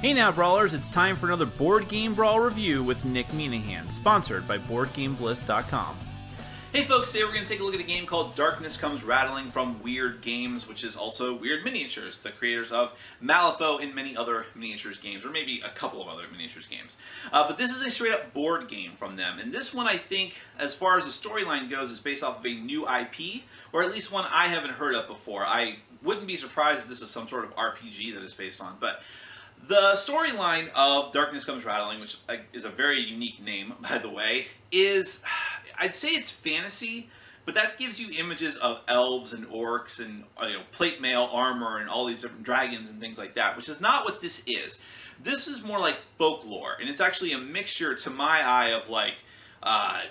Hey now, Brawlers, it's time for another Board Game Brawl review with Nick Minahan, sponsored by BoardGameBliss.com. Hey folks, today we're going to take a look at a game called Darkness Comes Rattling from Weird Games, which is also Weird Miniatures, the creators of Malifaux and many other miniatures games, or maybe a couple of other miniatures games. But this is a straight-up board game from them, and this one I think, as far as the storyline goes, is based off of a new IP, or at least one I haven't heard of before. I wouldn't be surprised if this is some sort of RPG that it's based on, but the storyline of Darkness Comes Rattling, which is a very unique name, by the way, is, I'd say it's fantasy, but that gives you images of elves and orcs and plate mail armor and all these different dragons and things like that, which is not what this is. This is more like folklore, and it's actually a mixture, to my eye, of like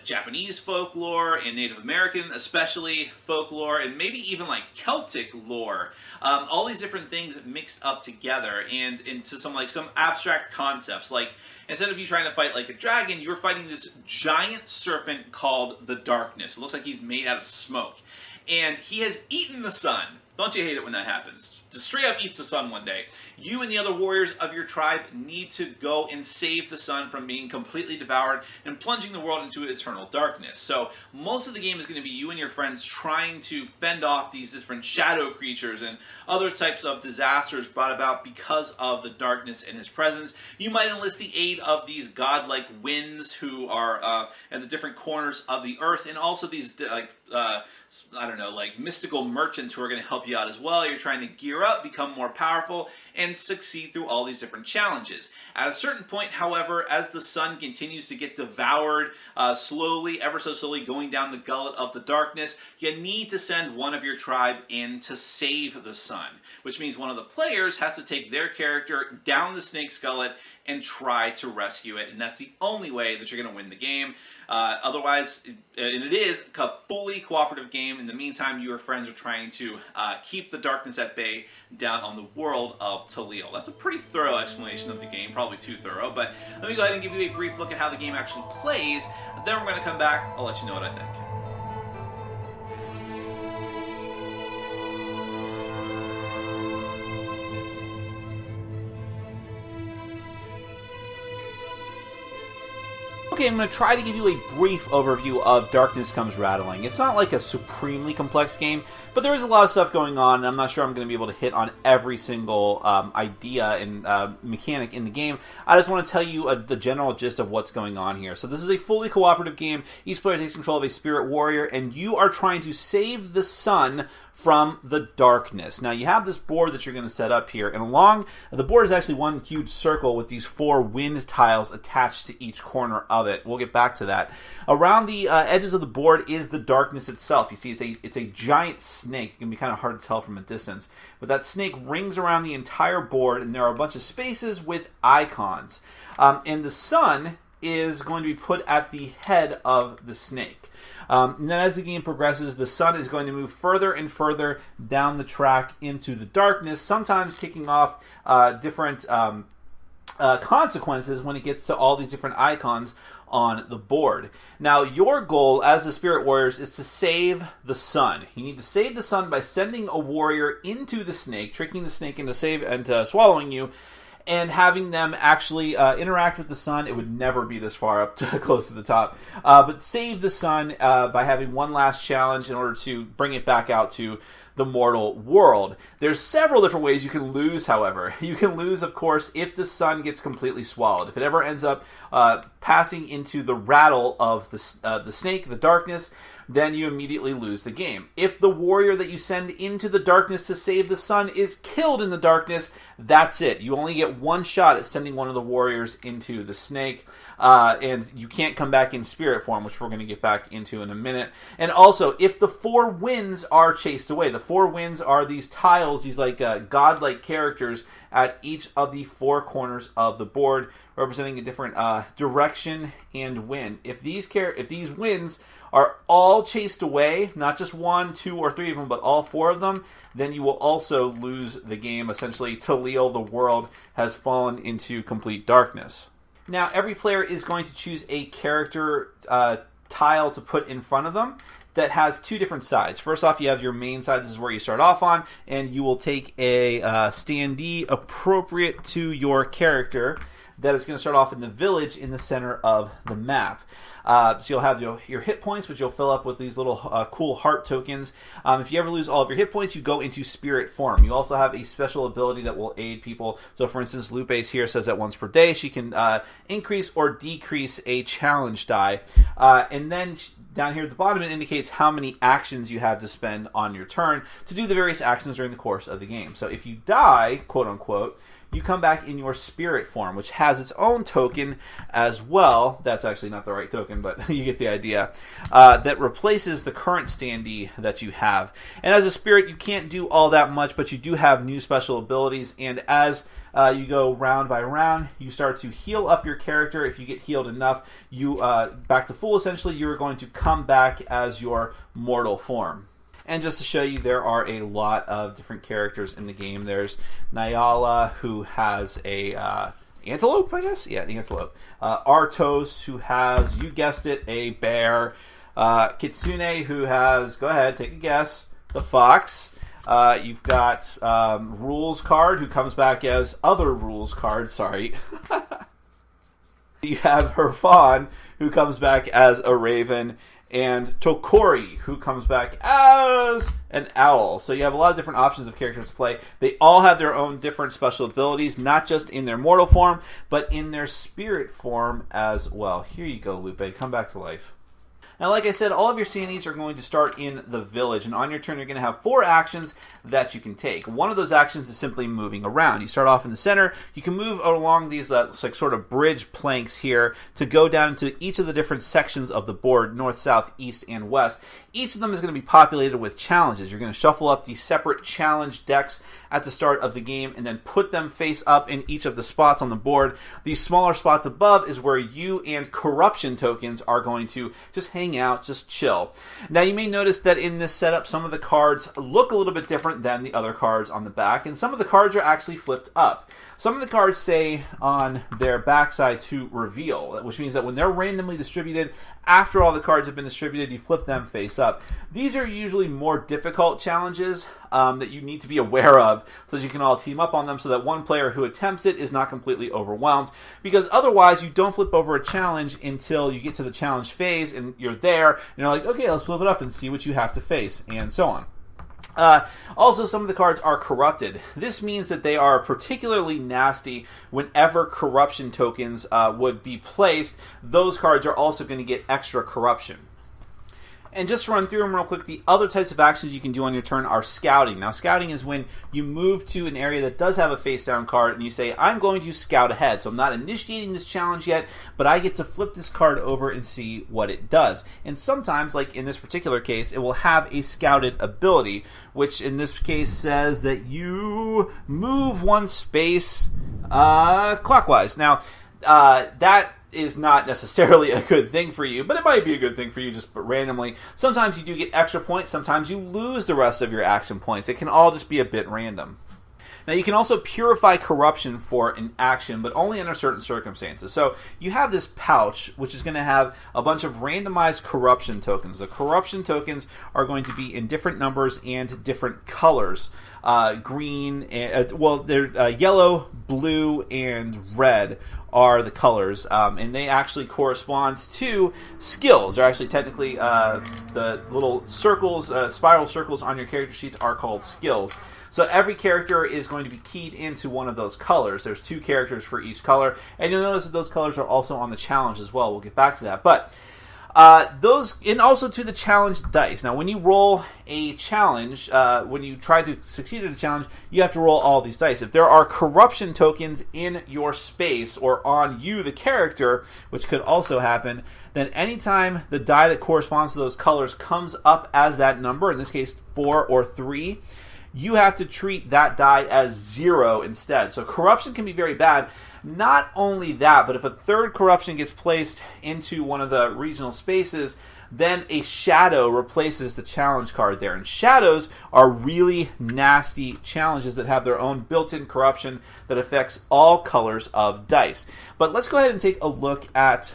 Japanese folklore and Native American, especially folklore, and maybe even like Celtic lore. All these different things mixed up together and into some abstract concepts. Like, instead of you trying to fight like a dragon, you're fighting this giant serpent called the Darkness. It looks like he's made out of smoke. And he has eaten the sun. Don't you hate it when that happens? Just straight up eats the sun one day. You and the other warriors of your tribe need to go and save the sun from being completely devoured and plunging the world into eternal darkness. So most of the game is going to be you and your friends trying to fend off these different shadow creatures and other types of disasters brought about because of the darkness and his presence. You might enlist the aid of these godlike winds who are at the different corners of the earth, and also these mystical merchants who are going to help you out as well. You're trying to gear up, become more powerful, and succeed through all these different challenges. At a certain point, however, as the sun continues to get devoured, slowly, ever so slowly, going down the gullet of the darkness, you need to send one of your tribe in to save the sun, which means one of the players has to take their character down the snake's gullet and try to rescue it, and that's the only way that you're going to win the game. Otherwise, and it is a fully cooperative game. In the meantime, your friends are trying to keep the darkness at bay down on the world of Talil. That's a pretty thorough explanation of the game, probably too thorough, but let me go ahead and give you a brief look at how the game actually plays. Then we're going to come back. I'll let you know what I think. Okay, I'm going to try to give you a brief overview of Darkness Comes Rattling. It's not like a supremely complex game, but there is a lot of stuff going on, and I'm not sure I'm going to be able to hit on every single idea and mechanic in the game. I just want to tell you the general gist of what's going on here. So this is a fully cooperative game. Each player takes control of a spirit warrior, and you are trying to save the sun from the darkness. Now, you have this board that you're going to set up here, and along the board is actually one huge circle with these 4 wind tiles attached to each corner of it. We'll get back to that. Around the edges of the board is the darkness itself. You see, it's a giant snake. It can be kind of hard to tell from a distance, but that snake rings around the entire board, and there are a bunch of spaces with icons. And the sun is going to be put at the head of the snake. And then as the game progresses, the sun is going to move further and further down the track into the darkness, sometimes kicking off different consequences when it gets to all these different icons on the board. Now, your goal as the Spirit Warriors is to save the sun. You need to save the sun by sending a warrior into the snake, tricking the snake into swallowing you, and having them actually interact with the sun. It would never be this far up close to the top. But save the sun by having one last challenge in order to bring it back out to the mortal world. There's several different ways you can lose, however. You can lose, of course, if the sun gets completely swallowed. If it ever ends up passing into the rattle of the snake, the darkness, then you immediately lose the game. If the warrior that you send into the darkness to save the sun is killed in the darkness, that's it. You only get one shot at sending one of the warriors into the snake, and you can't come back in spirit form, which we're going to get back into in a minute. And also, if the 4 winds are chased away, the 4 winds are these tiles, these godlike characters at each of the 4 corners of the board, representing a different direction and wind. If these winds are all chased away, not just 1, 2, or 3 of them, but all 4 of them, then you will also lose the game. Essentially, Talil, the world, has fallen into complete darkness. Now, every player is going to choose a character tile to put in front of them. that has two different sides. First off, you have your main side. This is where you start off on, and you will take a standee appropriate to your character that is going to start off in the village in the center of the map. So you'll have your hit points, which you'll fill up with these little cool heart tokens. If you ever lose all of your hit points, you go into spirit form. You also have a special ability that will aid people. So for instance, Lupe's here says that once per day she can increase or decrease a challenge die. And then down here at the bottom, it indicates how many actions you have to spend on your turn to do the various actions during the course of the game. So if you die, quote unquote, you come back in your spirit form, which has its own token as well. That's actually not the right token, but you get the idea. That replaces the current standee that you have. And as a spirit, you can't do all that much, but you do have new special abilities. And as you go round by round, you start to heal up your character. If you get healed enough, you back to full, essentially, you're going to come back as your mortal form. And just to show you, there are a lot of different characters in the game. There's Nyala, who has a antelope, I guess? Yeah, an antelope. Artos, who has, you guessed it, a bear. Kitsune, who has, go ahead, take a guess, the fox. You've got Rules Card, who comes back as other Rules Card, sorry. You have Herfan, who comes back as a raven. And Tokori, who comes back as an owl. So you have a lot of different options of characters to play. They all have their own different special abilities, not just in their mortal form, but in their spirit form as well. Here you go, Lupe. Come back to life. Now, like I said, all of your standees are going to start in the village, and on your turn, you're going to have 4 actions that you can take. One of those actions is simply moving around. You start off in the center. You can move along these like sort of bridge planks here to go down into each of the different sections of the board, north, south, east, and west. Each of them is going to be populated with challenges. You're going to shuffle up these separate challenge decks at the start of the game and then put them face up in each of the spots on the board. These smaller spots above is where you and corruption tokens are going to just hang out, just chill. Now you may notice that in this setup some of the cards look a little bit different than the other cards on the back, and some of the cards are actually flipped up. Some of the cards say on their backside to reveal, which means that when they're randomly distributed, after all the cards have been distributed, you flip them face up. These are usually more difficult challenges that you need to be aware of so that you can all team up on them so that one player who attempts it is not completely overwhelmed, because otherwise you don't flip over a challenge until you get to the challenge phase and you're there and you're like, okay, let's flip it up and see what you have to face, and so on. Also, some of the cards are corrupted. This means that they are particularly nasty whenever corruption tokens would be placed. Those cards are also going to get extra corruption. And just to run through them real quick, the other types of actions you can do on your turn are scouting. Now, scouting is when you move to an area that does have a face-down card and you say, I'm going to scout ahead. So I'm not initiating this challenge yet, but I get to flip this card over and see what it does. And sometimes, like in this particular case, it will have a scouted ability, which in this case says that you move 1 space clockwise. Now, that is not necessarily a good thing for you, but it might be a good thing for you just randomly. Sometimes you do get extra points, sometimes you lose the rest of your action points. It can all just be a bit random. Now, you can also purify corruption for an action, but only under certain circumstances. So you have this pouch, which is going to have a bunch of randomized corruption tokens. The corruption tokens are going to be in different numbers and different colors. Green, they're yellow, blue, and red are the colors, and they actually correspond to skills. They're actually technically the little circles, spiral circles on your character sheets are called skills. So every character is going to be keyed into one of those colors. There's 2 characters for each color, and you'll notice that those colors are also on the challenge as well. We'll get back to that, but those, and also to the challenge dice. Now, when you roll a challenge, when you try to succeed at a challenge, you have to roll all these dice. If there are corruption tokens in your space or on you, the character, which could also happen, then anytime the die that corresponds to those colors comes up as that number, in this case 4 or 3, you have to treat that die as 0 instead. So corruption can be very bad. Not only that, but if a third corruption gets placed into one of the regional spaces, then a shadow replaces the challenge card there. And shadows are really nasty challenges that have their own built-in corruption that affects all colors of dice. But let's go ahead and take a look at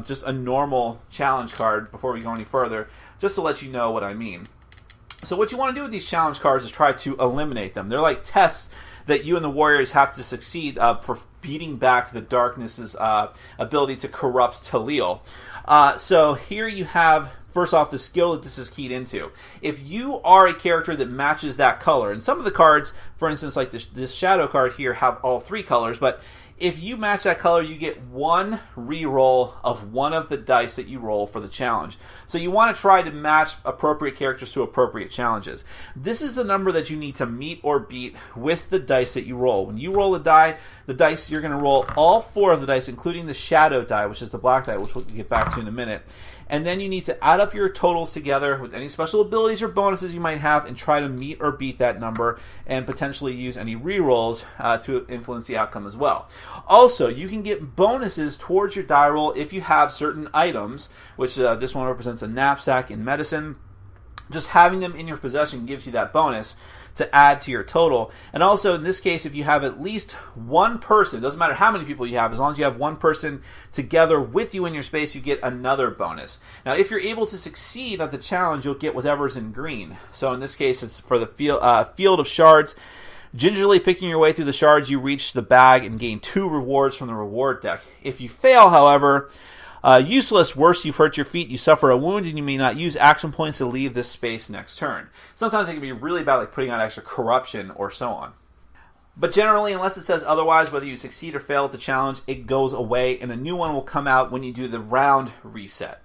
just a normal challenge card before we go any further. just to let you know what I mean. So what you want to do with these challenge cards is try to eliminate them. They're like tests that you and the warriors have to succeed for beating back the darkness's ability to corrupt Talil. So here you have, first off, the skill that this is keyed into. If you are a character that matches that color, and some of the cards, for instance, like this shadow card here, have all 3 colors, but if you match that color, you get 1 re-roll of one of the dice that you roll for the challenge. So you want to try to match appropriate characters to appropriate challenges. This is the number that you need to meet or beat with the dice that you roll. When you roll the dice, you're going to roll all 4 of the dice, including the shadow die, which is the black die, which we'll get back to in a minute. And then you need to add up your totals together with any special abilities or bonuses you might have and try to meet or beat that number and potentially use any rerolls to influence the outcome as well. Also, you can get bonuses towards your die roll if you have certain items, which this one represents a knapsack and medicine. Just having them in your possession gives you that bonus to add to your total. And also, in this case, if you have at least one person, doesn't matter how many people you have, as long as you have one person together with you in your space, you get another bonus. Now, if you're able to succeed at the challenge, you'll get whatever's in green. So in this case, it's for the field of shards. Gingerly picking your way through the shards, you reach the bag and gain 2 rewards from the reward deck. If you fail, however, useless, worse, you've hurt your feet, you suffer a wound, and you may not use action points to leave this space next turn. Sometimes it can be really bad, like putting out extra corruption or so on. But generally, unless it says otherwise, whether you succeed or fail at the challenge, it goes away, and a new one will come out when you do the round reset.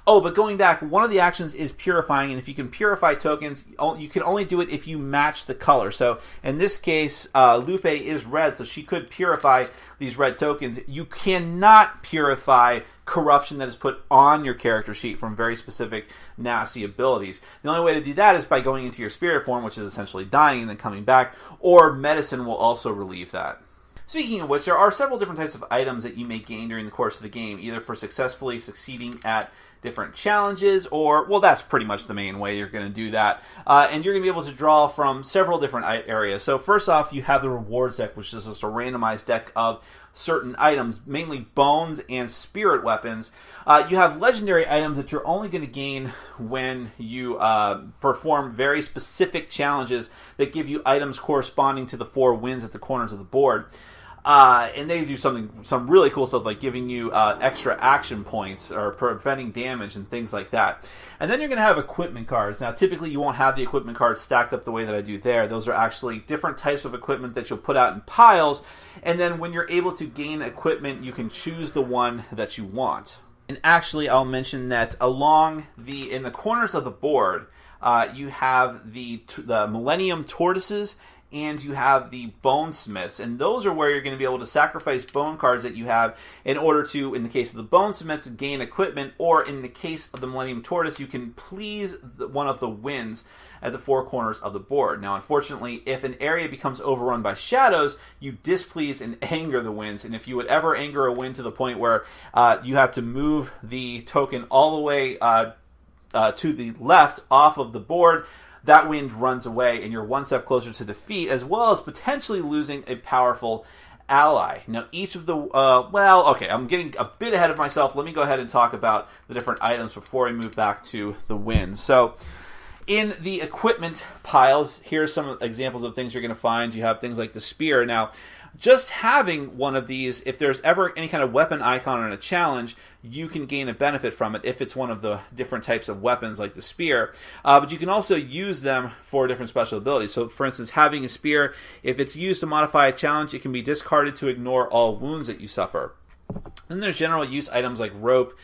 Oh, but going back, one of the actions is purifying, and if you can purify tokens, you can only do it if you match the color. So in this case, Lupe is red, so she could purify these red tokens. You cannot purify corruption that is put on your character sheet from very specific nasty abilities. The only way to do that is by going into your spirit form, which is essentially dying and then coming back, or medicine will also relieve that. Speaking of which, there are several different types of items that you may gain during the course of the game, either for successfully succeeding at different challenges, or, well, that's pretty much the main way you're going to do that. And you're going to be able to draw from several different areas. So first off, you have the rewards deck, which is just a randomized deck of certain items, mainly bones and spirit weapons. You have legendary items that you're only going to gain when you perform very specific challenges that give you items corresponding to the 4 wins at the corners of the board. And they do some really cool stuff, like giving you extra action points or preventing damage and things like that. And then you're going to have equipment cards. Now, typically you won't have the equipment cards stacked up the way that I do there. Those are actually different types of equipment that you'll put out in piles. And then when you're able to gain equipment, you can choose the one that you want. And actually, I'll mention that in the corners of the board, you have the Millennium Tortoises, and you have the Bone Smiths, and those are where you're going to be able to sacrifice bone cards that you have in order to, in the case of the Bone Smiths, gain equipment, or in the case of the Millennium Tortoise, you can please one of the wins at the 4 corners of the board. Now, unfortunately, if an area becomes overrun by shadows, you displease and anger the winds, and if you would ever anger a wind to the point where you have to move the token all the way to the left off of the board, that wind runs away and you're one step closer to defeat, as well as potentially losing a powerful ally. Now, each of the... I'm getting a bit ahead of myself. Let me go ahead and talk about the different items before I move back to the winds. So, in the equipment piles, here's some examples of things you're going to find. You have things like the spear. Now, just having one of these, if there's ever any kind of weapon icon on a challenge, you can gain a benefit from it if it's one of the different types of weapons like the spear. But you can also use them for different special abilities. So, for instance, having a spear, if it's used to modify a challenge, it can be discarded to ignore all wounds that you suffer. Then there's general use items like rope,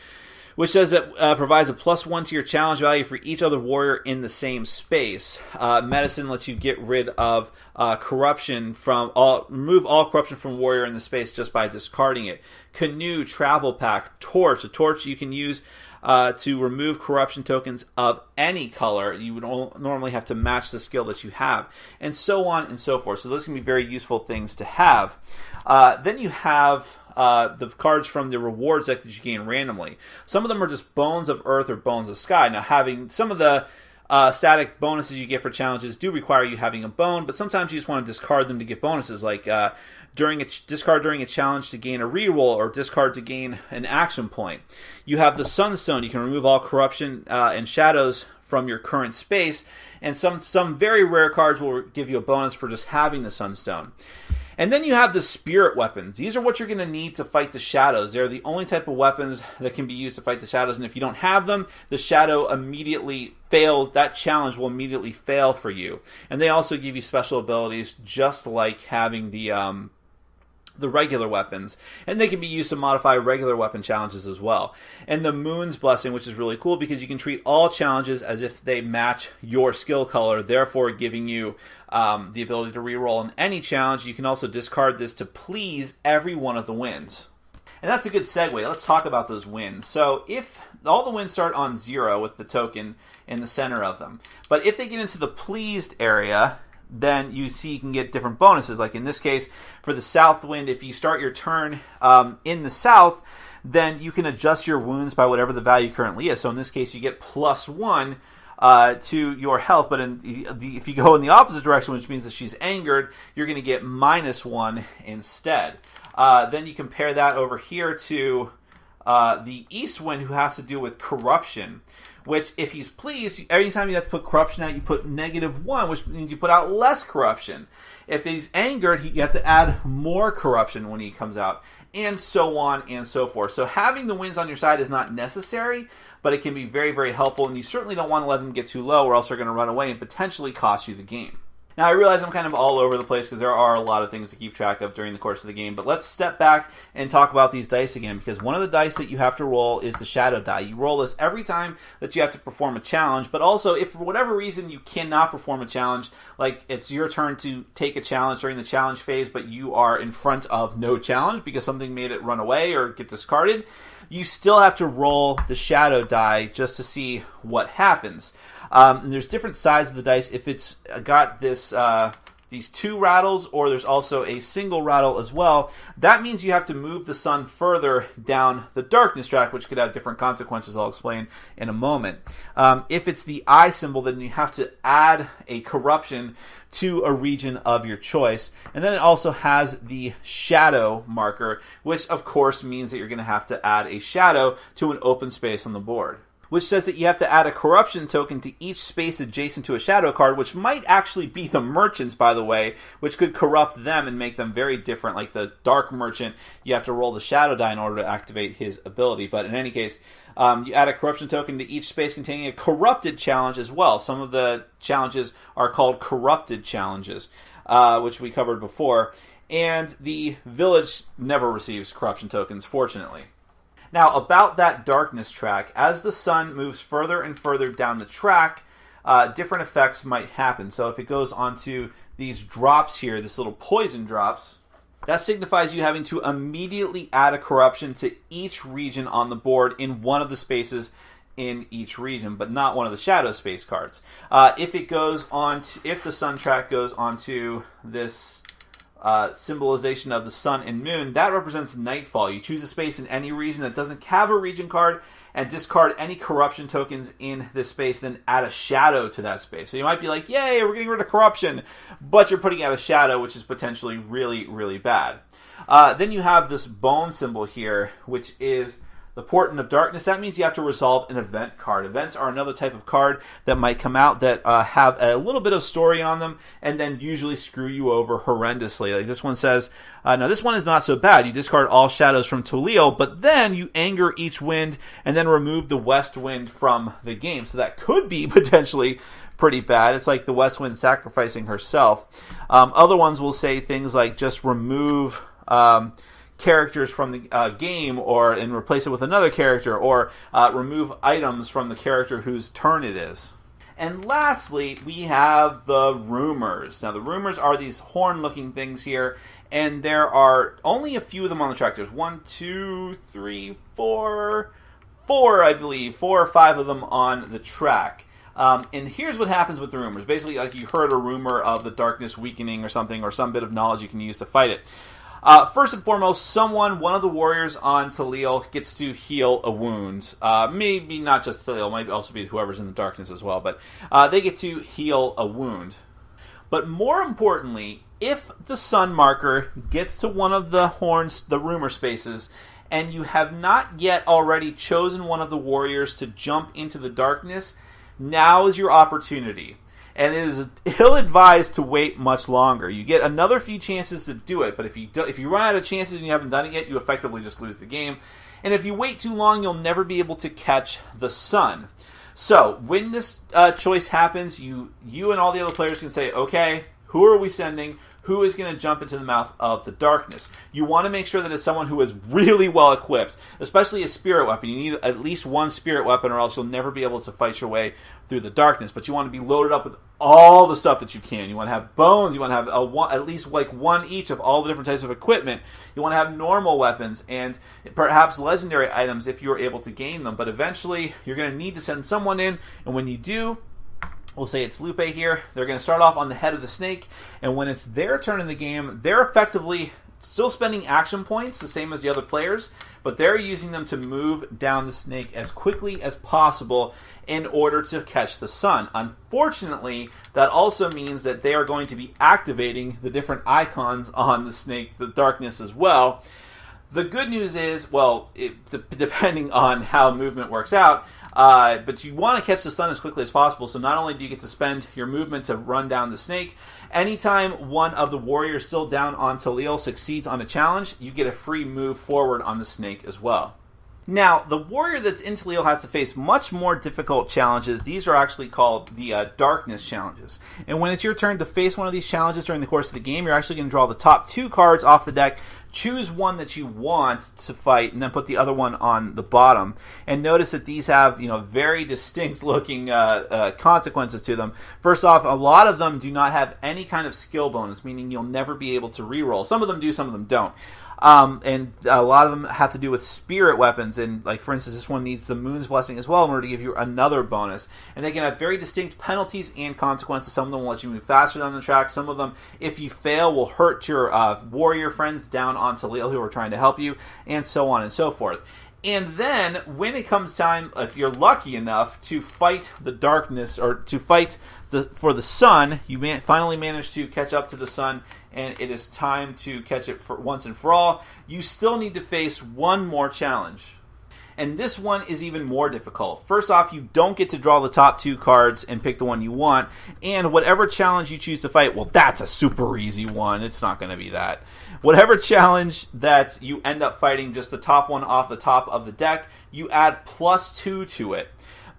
which says that provides a +1 to your challenge value for each other warrior in the same space. Medicine lets you get rid of remove all corruption from warrior in the space just by discarding it. Canoe, travel pack, torch. A torch you can use to remove corruption tokens of any color. You would normally have to match the skill that you have, and so on and so forth. So those can be very useful things to have. Then you have the cards from the rewards deck that you gain randomly. Some of them are just bones of earth or bones of sky. Now, having some of the Static bonuses you get for challenges do require you having a bone, but sometimes you just want to discard them to get bonuses, like discard during a challenge to gain a reroll, or discard to gain an action point. You have the Sunstone. You can remove all corruption and shadows from your current space, and some very rare cards will give you a bonus for just having the Sunstone. And then you have the Spirit Weapons. These are what you're going to need to fight the shadows. They're the only type of weapons that can be used to fight the shadows, and if you don't have them, the shadow immediately fails. That challenge will immediately fail for you. And they also give you special abilities, just like having the regular weapons, and they can be used to modify regular weapon challenges as well. And the Moon's Blessing, which is really cool because you can treat all challenges as if they match your skill color, therefore giving you the ability to reroll in any challenge. You can also discard this to please every one of the wins. And that's a good segue. Let's talk about those wins. So if all the wins start on 0 with the token in the center of them, but if they get into the pleased area, then you see you can get different bonuses. Like in this case, for the South Wind, if you start your turn in the south, then you can adjust your wounds by whatever the value currently is. So in this case, you get +1 to your health, but if you go in the opposite direction, which means that she's angered, you're going to get -1 instead. Then you compare that over here to the East Wind, who has to do with corruption, which, if he's pleased, every time you have to put corruption out, you put -1, which means you put out less corruption. If he's angered, you have to add more corruption when he comes out, and so on and so forth. So having the wins on your side is not necessary, but it can be very, very helpful, and you certainly don't want to let them get too low, or else they're going to run away and potentially cost you the game. Now, I realize I'm kind of all over the place because there are a lot of things to keep track of during the course of the game, but let's step back and talk about these dice again, because one of the dice that you have to roll is the Shadow die. You roll this every time that you have to perform a challenge, but also if for whatever reason you cannot perform a challenge, like it's your turn to take a challenge during the challenge phase, but you are in front of no challenge because something made it run away or get discarded, you still have to roll the Shadow die just to see what happens. And there's different sides of the dice. If it's got this these 2 rattles, or there's also a single rattle as well, that means you have to move the sun further down the darkness track, which could have different consequences I'll explain in a moment. If it's the eye symbol, then you have to add a corruption to a region of your choice. And then it also has the shadow marker, which of course means that you're going to have to add a shadow to an open space on the board, which says that you have to add a corruption token to each space adjacent to a shadow card, which might actually be the merchants, by the way, which could corrupt them and make them very different. Like the dark merchant, you have to roll the shadow die in order to activate his ability. But in any case, you add a corruption token to each space containing a corrupted challenge as well. Some of the challenges are called corrupted challenges, which we covered before. And the village never receives corruption tokens, fortunately. Now, about that darkness track, as the sun moves further and further down the track, different effects might happen. So if it goes onto these drops here, this little poison drops, that signifies you having to immediately add a corruption to each region on the board in one of the spaces in each region, but not one of the shadow space cards. If the sun track goes onto this symbolization of the sun and moon, that represents nightfall. You choose a space in any region that doesn't have a region card and discard any corruption tokens in this space, then add a shadow to that space. So you might be like, yay, we're getting rid of corruption, but you're putting out a shadow, which is potentially really, really bad. Then you have this bone symbol here, which is the Portent of Darkness. That means you have to resolve an event card. Events are another type of card that might come out that have a little bit of story on them and then usually screw you over horrendously. Like this one says, now this one is not so bad. You discard all shadows from Tolio, but then you anger each wind and then remove the west wind from the game. So that could be potentially pretty bad. It's like the west wind sacrificing herself. Other ones will say things like just remove characters from the game, and replace it with another character, or remove items from the character whose turn it is. And lastly, we have the rumors. Now, the rumors are these horn-looking things here, and there are only a few of them on the track. There's 1, 2, 3, 4, I believe, 4 or 5 of them on the track. And here's what happens with the rumors. Basically, like you heard a rumor of the darkness weakening or something, or some bit of knowledge you can use to fight it. First and foremost, one of the warriors on Talil gets to heal a wound. Maybe not just Talil, might also be whoever's in the darkness as well, but they get to heal a wound. But more importantly, if the sun marker gets to one of the horns, the rumor spaces, and you have not yet already chosen one of the warriors to jump into the darkness, now is your opportunity. And it is ill-advised to wait much longer. You get another few chances to do it, but if you run out of chances and you haven't done it yet, you effectively just lose the game. And if you wait too long, you'll never be able to catch the sun. So, when this choice happens, you and all the other players can say, okay, who are we sending? Who is going to jump into the mouth of the darkness? You want to make sure that it's someone who is really well equipped, especially a spirit weapon. You need at least one spirit weapon or else you'll never be able to fight your way through the darkness. But you want to be loaded up with all the stuff that you can. You want to have bones. You want to have at least like one each of all the different types of equipment. You want to have normal weapons and perhaps legendary items if you're able to gain them. But eventually, you're going to need to send someone in, and when you do, we'll say it's Lupe here. They're going to start off on the head of the snake, and when it's their turn in the game, they're effectively still spending action points, the same as the other players, but they're using them to move down the snake as quickly as possible in order to catch the sun. Unfortunately, that also means that they are going to be activating the different icons on the snake, the darkness as well. The good news is, well, depending on how movement works out, but you want to catch the sun as quickly as possible, so not only do you get to spend your movement to run down the snake, anytime one of the warriors still down on Talil succeeds on a challenge, you get a free move forward on the snake as well. Now, the warrior that's in Talil has to face much more difficult challenges. These are actually called the darkness challenges. And when it's your turn to face one of these challenges during the course of the game, you're actually going to draw the top 2 cards off the deck, choose one that you want to fight, and then put the other one on the bottom. And notice that these have, very distinct looking consequences to them. First off, a lot of them do not have any kind of skill bonus, meaning you'll never be able to reroll. Some of them do, some of them don't. And a lot of them have to do with spirit weapons, and like for instance, this one needs the Moon's Blessing as well in order to give you another bonus. And they can have very distinct penalties and consequences. Some of them will let you move faster down the track. Some of them, if you fail, will hurt your warrior friends down on Talil who are trying to help you, and so on and so forth. And then, when it comes time, if you're lucky enough to fight the darkness, or to fight for the sun, you finally manage to catch up to the sun, and it is time to catch it for once and for all. You still need to face one more challenge. And this one is even more difficult. First off, you don't get to draw the top 2 cards and pick the one you want. And whatever challenge you choose to fight, well, that's a super easy one. It's not going to be that. Whatever challenge that you end up fighting, just the top one off the top of the deck, you add +2 to it.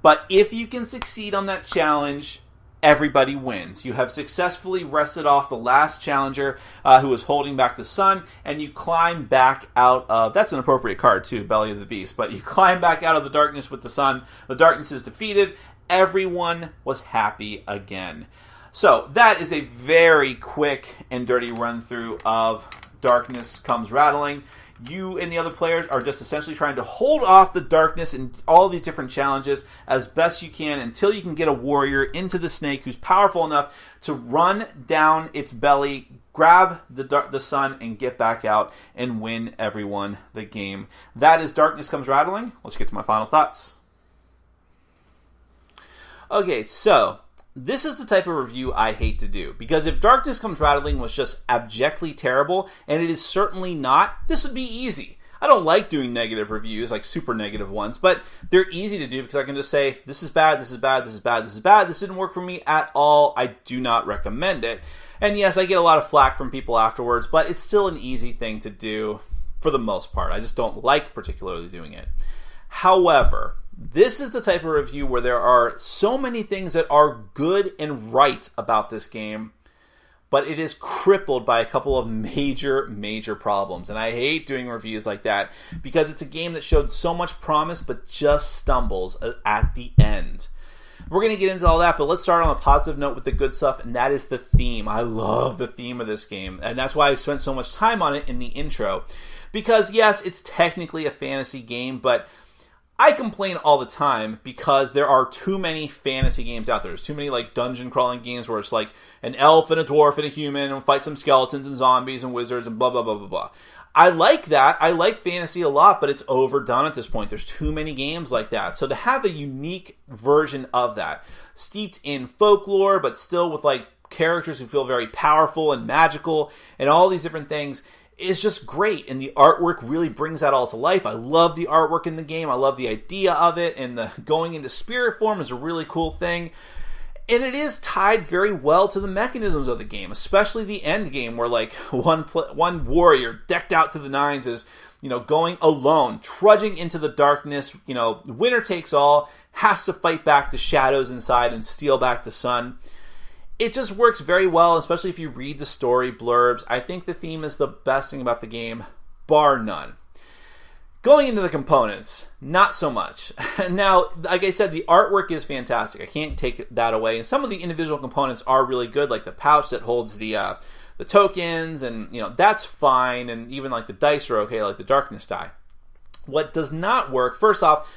But if you can succeed on that challenge, everybody wins. You have successfully wrested off the last challenger who was holding back the sun, and you climb back out of... That's an appropriate card, too, Belly of the Beast. But you climb back out of the darkness with the sun. The darkness is defeated. Everyone was happy again. So that is a very quick and dirty run-through of Darkness Comes Rattling. You and the other players are just essentially trying to hold off the darkness and all these different challenges as best you can until you can get a warrior into the snake who's powerful enough to run down its belly, grab the sun, and get back out and win everyone the game. That is Darkness Comes Rattling. Let's get to my final thoughts. Okay, so this is the type of review I hate to do, because if Darkness Comes Rattling was just abjectly terrible, and it is certainly not, this would be easy. I don't like doing negative reviews, like super negative ones, but they're easy to do because I can just say, this is bad, this is bad, this is bad, this is bad, this didn't work for me at all, I do not recommend it. And yes, I get a lot of flack from people afterwards, but it's still an easy thing to do for the most part. I just don't like particularly doing it. However, this is the type of review where there are so many things that are good and right about this game, but it is crippled by a couple of major problems. And I hate doing reviews like that because it's a game that showed so much promise but just stumbles at the end. We're going to get into all that, but let's start on a positive note with the good stuff, and that is the theme. I love the theme of this game, and that's why I spent so much time on it in the intro. Because yes, it's technically a fantasy game, but I complain all the time because there are too many fantasy games out there. There's too many like dungeon crawling games where it's like an elf and a dwarf and a human and fight some skeletons and zombies and wizards and blah, blah, blah, blah, blah. I like that. I like fantasy a lot, but it's overdone at this point. There's too many games like that. So to have a unique version of that, steeped in folklore, but still with like characters who feel very powerful and magical and all these different things, is just great, and the artwork really brings that all to life. I love the artwork in the game. I love the idea of it, and the going into spirit form is a really cool thing. And it is tied very well to the mechanisms of the game, especially the end game where like one warrior decked out to the nines is, going alone, trudging into the darkness, winner takes all, has to fight back the shadows inside and steal back the sun. It just works very well, especially if you read the story blurbs. I think the theme is the best thing about the game, bar none. Going into the components, not so much. Now, like I said, the artwork is fantastic. I can't take that away. And some of the individual components are really good, like the pouch that holds the tokens, and that's fine. And even like the dice are okay, like the darkness die. What does not work, first off,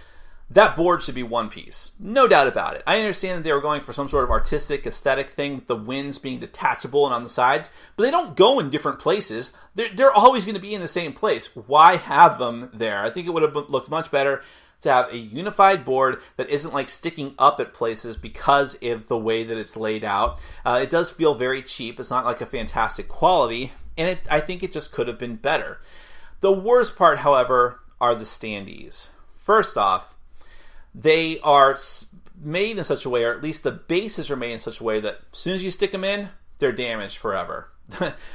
that board should be one piece. No doubt about it. I understand that they were going for some sort of artistic, aesthetic thing with the winds being detachable and on the sides, but they don't go in different places. They're always going to be in the same place. Why have them there? I think it would have looked much better to have a unified board that isn't like sticking up at places because of the way that it's laid out. It does feel very cheap. It's not like a fantastic quality, and I think it just could have been better. The worst part, however, are the standees. First off, they are made in such a way, or at least the bases are made in such a way that as soon as you stick them in, they're damaged forever.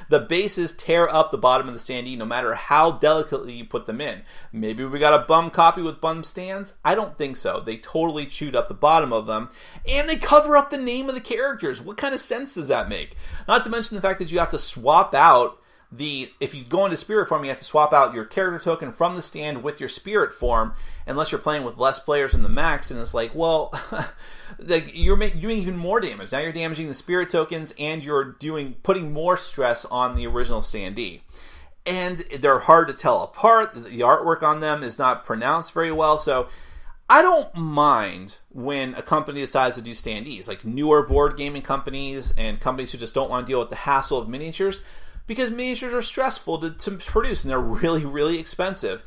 The bases tear up the bottom of the standee no matter how delicately you put them in. Maybe we got a bum copy with bum stands? I don't think so. They totally chewed up the bottom of them, and they cover up the name of the characters. What kind of sense does that make? Not to mention the fact that you have to swap out if you go into spirit form, you have to swap out your character token from the stand with your spirit form, unless you're playing with less players in the max, and it's like, well, like you're doing even more damage. Now you're damaging the spirit tokens, and you're putting more stress on the original standee. And they're hard to tell apart. The artwork on them is not pronounced very well, so I don't mind when a company decides to do standees, like newer board gaming companies and companies who just don't want to deal with the hassle of miniatures, because miniatures are stressful to produce, and they're really, really expensive.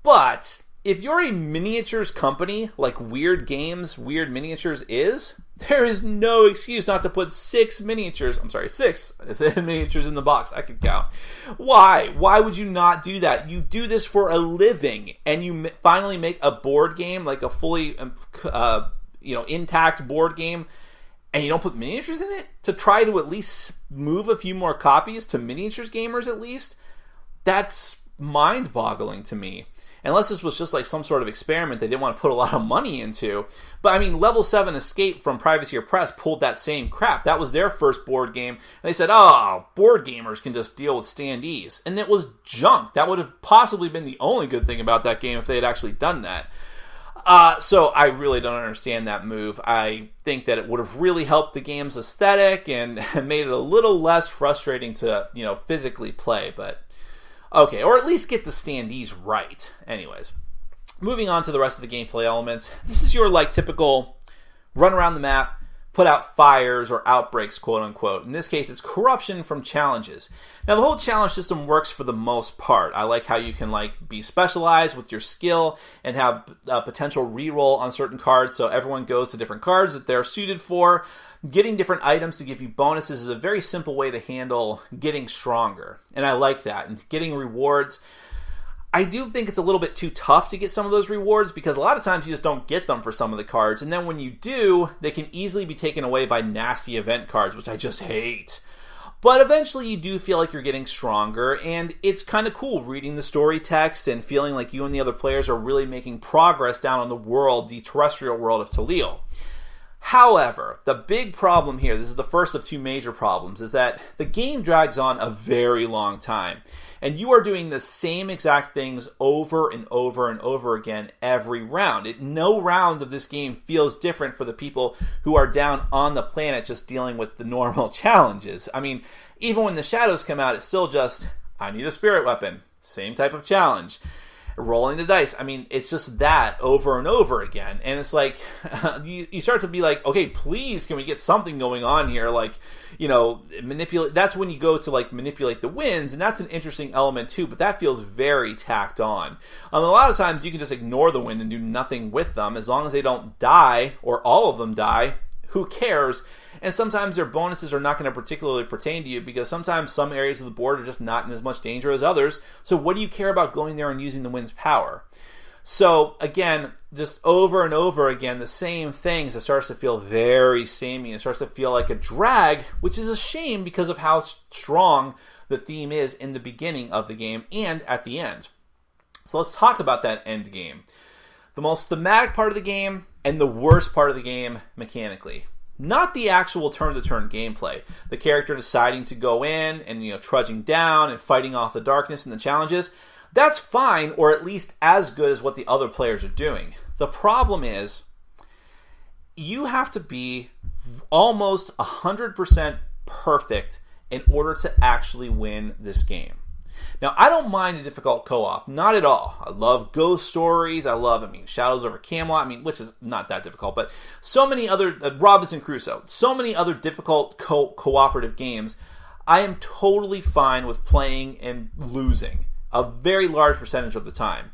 But if you're a miniatures company, like Weird Miniatures is, there is no excuse not to put 6 miniatures in the box. I can count. Why? Why would you not do that? You do this for a living, and you finally make a board game, like a fully intact board game, and you don't put miniatures in it to try to at least move a few more copies to miniatures gamers at least? That's mind-boggling to me. Unless this was just like some sort of experiment they didn't want to put a lot of money into. But I mean, Level 7 Escape from Privateer Press pulled that same crap. That was their first board game. And they said, board gamers can just deal with standees. And it was junk. That would have possibly been the only good thing about that game if they had actually done that. So I really don't understand that move. I think that it would have really helped the game's aesthetic and made it a little less frustrating to, physically play. But okay, or at least get the standees right. Anyways, moving on to the rest of the gameplay elements. This is your typical run around the map, put out fires or outbreaks, quote unquote. In this case, it's corruption from challenges. Now, the whole challenge system works for the most part. I like how you can be specialized with your skill and have a potential reroll on certain cards, so everyone goes to different cards that they're suited for. Getting different items to give you bonuses is a very simple way to handle getting stronger, and I like that. And getting rewards, I do think it's a little bit too tough to get some of those rewards because a lot of times you just don't get them for some of the cards. And then when you do, they can easily be taken away by nasty event cards, which I just hate. But eventually you do feel like you're getting stronger, and it's kind of cool reading the story text and feeling like you and the other players are really making progress down on the terrestrial world of Talil. However, the big problem here, this is the first of 2 major problems, is that the game drags on a very long time. And you are doing the same exact things over and over and over again every round. No round of this game feels different for the people who are down on the planet just dealing with the normal challenges. I mean, even when the shadows come out, it's still just, I need a spirit weapon. Same type of challenge. rolling the dice. I mean, it's just that over and over again. And it's like, you start to be like, okay, please, can we get something going on here? Like, manipulate. That's when you go to like manipulate the wins, and that's an interesting element too, but that feels very tacked on. A lot of times you can just ignore the win and do nothing with them. As long as they don't die, or all of them die, who cares? And sometimes their bonuses are not going to particularly pertain to you, because sometimes some areas of the board are just not in as much danger as others. So what do you care about going there and using the wind's power? So again, just over and over again, the same things. It starts to feel very samey. It starts to feel like a drag, which is a shame because of how strong the theme is in the beginning of the game and at the end. So let's talk about that end game. The most thematic part of the game and the worst part of the game mechanically. Not the actual turn-to-turn gameplay. The character deciding to go in and trudging down and fighting off the darkness and the challenges. That's fine, or at least as good as what the other players are doing. The problem is, you have to be almost 100% perfect in order to actually win this game. Now, I don't mind a difficult co-op, not at all. I love ghost stories. I love, Shadows over Camelot, which is not that difficult, but so many other, Robinson Crusoe, so many other difficult cooperative games. I am totally fine with playing and losing a very large percentage of the time.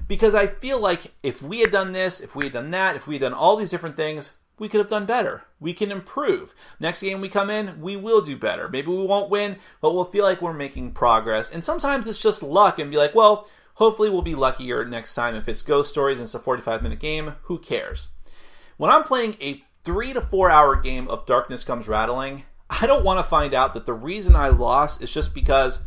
Because I feel like if we had done this, if we had done that, if we had done all these different things, we could have done better. We can improve. Next game we come in, we will do better. Maybe we won't win, but we'll feel like we're making progress. And sometimes it's just luck and be like, well, hopefully we'll be luckier next time. If it's ghost stories and it's a 45-minute game, who cares? When I'm playing a 3 to 4 hour game of Darkness Comes Rattling, I don't want to find out that the reason I lost is just because,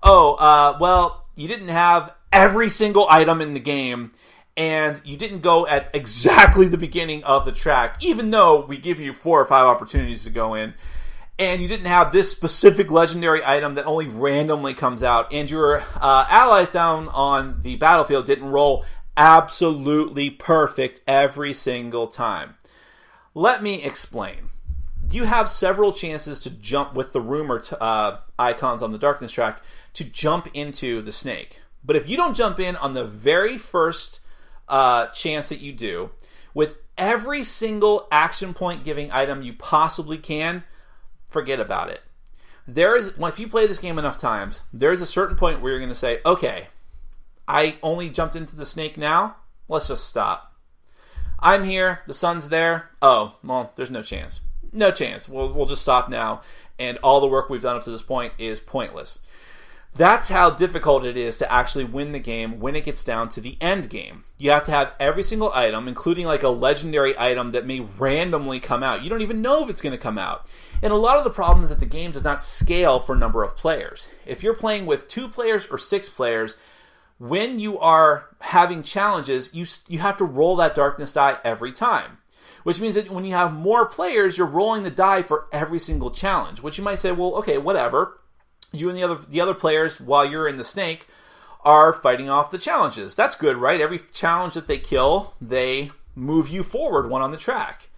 well, you didn't have every single item in the game, and you didn't go at exactly the beginning of the track, even though we give you 4 or 5 opportunities to go in, and you didn't have this specific legendary item that only randomly comes out, and your allies down on the battlefield didn't roll absolutely perfect every single time. Let me explain. You have several chances to jump with the rumor icons on the darkness track to jump into the snake. But if you don't jump in on the very first chance that you do, with every single action point giving item you possibly can, forget about it. If you play this game enough times, there's a certain point where you're going to say, okay, I only jumped into the snake now, let's just stop. I'm here, the sun's there, oh, well, there's no chance. No chance. We'll just stop now, and all the work we've done up to this point is pointless. That's how difficult it is to actually win the game when it gets down to the end game. You have to have every single item, including like a legendary item that may randomly come out. You don't even know if it's going to come out. And a lot of the problem is that the game does not scale for number of players. If you're playing with 2 players or 6 players, when you are having challenges, you have to roll that darkness die every time. Which means that when you have more players, you're rolling the die for every single challenge. Which you might say, well, okay, whatever. You and the other players, while you're in the snake, are fighting off the challenges. That's good, right? Every challenge that they kill, they move you forward one on the track.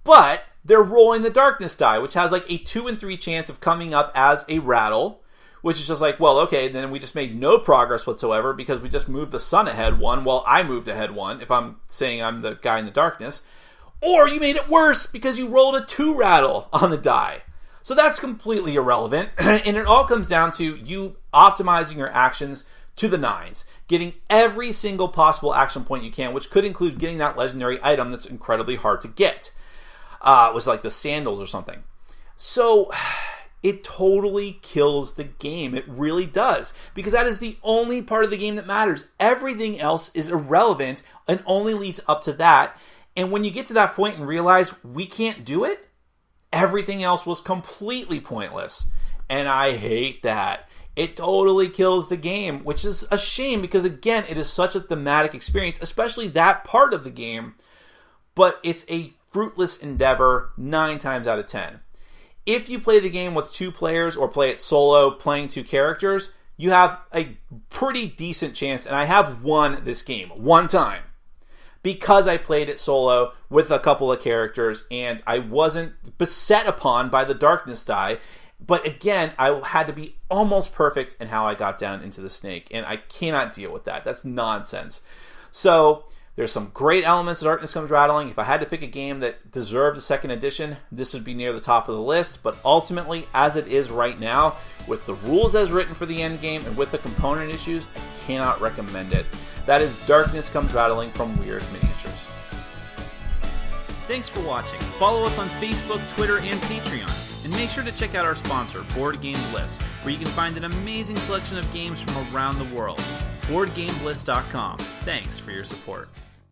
But they're rolling the darkness die, which has like a 2 in 3 chance of coming up as a rattle, which is just like, well, okay, then we just made no progress whatsoever because we just moved the sun ahead 1 while I moved ahead 1, if I'm saying I'm the guy in the darkness. Or you made it worse because you rolled a 2 rattle on the die. So that's completely irrelevant, and it all comes down to you optimizing your actions to the nines, getting every single possible action point you can, which could include getting that legendary item that's incredibly hard to get. It was like the sandals or something. So it totally kills the game. It really does, because that is the only part of the game that matters. Everything else is irrelevant and only leads up to that. And when you get to that point and realize we can't do it, everything else was completely pointless. And I hate that. It totally kills the game, which is a shame because, again, it is such a thematic experience, especially that part of the game. But it's a fruitless endeavor 9 times out of 10. If you play the game with 2 players or play it solo, playing 2 characters, you have a pretty decent chance. And I have won this game 1 time, because I played it solo with a couple of characters and I wasn't beset upon by the darkness die. But again, I had to be almost perfect in how I got down into the snake, and I cannot deal with that. That's nonsense. So there's some great elements of Darkness Comes Rattling. If I had to pick a game that deserved a second edition, this would be near the top of the list. But ultimately, as it is right now, with the rules as written for the end game and with the component issues, I cannot recommend it. That is Darkness Comes Rattling from Weird Miniatures. Thanks for watching. Follow us on Facebook, Twitter, and Patreon. And make sure to check out our sponsor, Board Game Bliss, where you can find an amazing selection of games from around the world. BoardGameBliss.com. Thanks for your support.